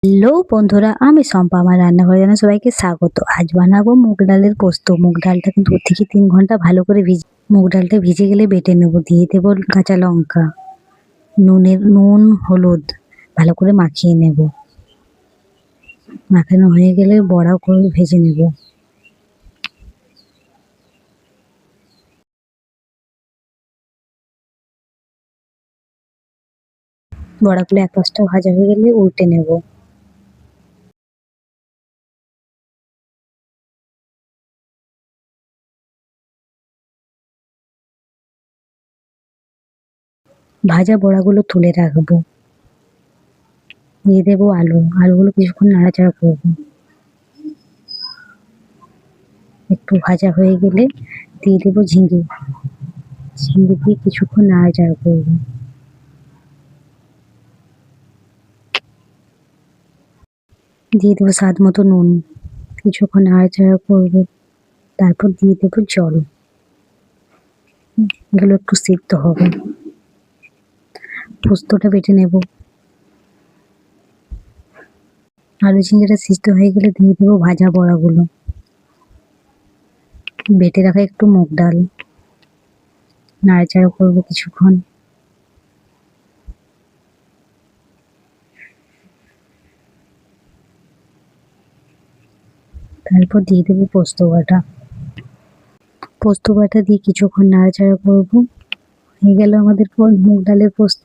Hello বন্ধুরা, আমি শম্পা। আমার রান্নাঘরে জানাই সবাইকে স্বাগত। আজ বানাবো মুগ ডালের পোস্ত। মুগ ডালটা কিন্তু 2 থেকে 3 ঘন্টা ভালো করে মুগ ডালটা ভিজে গেলে বেটে নেব। দিয়ে দেব কাঁচা লঙ্কা, নুন, হলুদ ভালো করে মাখিয়ে নেব। মাখানো হয়ে গেলে বড়া করে ভেজে নেব। বড়াগুলো এক পাশটা ভাজা হয়ে গেলে উল্টে নেব। ভাজা বড়াগুলো তুলে রাখবো। দিয়ে দেবো আলুগুলো কিছুক্ষণ নাড়াচাড়া করবো। একটু ভাজা হয়ে গেলে দিয়ে দেবো ঝিঙে দিয়ে কিছুক্ষণ নাড়াচাড়া করবো। দিয়ে দেবো স্বাদ মতো নুন, কিছুক্ষণ নাড়াচাড়া করবো। তারপর দিয়ে দেবো জল। এগুলো একটু সিদ্ধ হবে। পোস্তটা বেটে নেব। আলু ঝিঙেটা সিদ্ধ হয়ে গেলে দিয়ে দেবো ভাজা বড়াগুলো, বেটে রাখা একটু মুগ ডাল, নাড়াচাড়া করবো কিছুক্ষণ। তারপর দিয়ে দেবো পোস্ত বাটা দিয়ে কিছুক্ষণ নাড়াচাড়া করবো। হয়ে গেল আমাদের মুগ ডালের পোস্ত।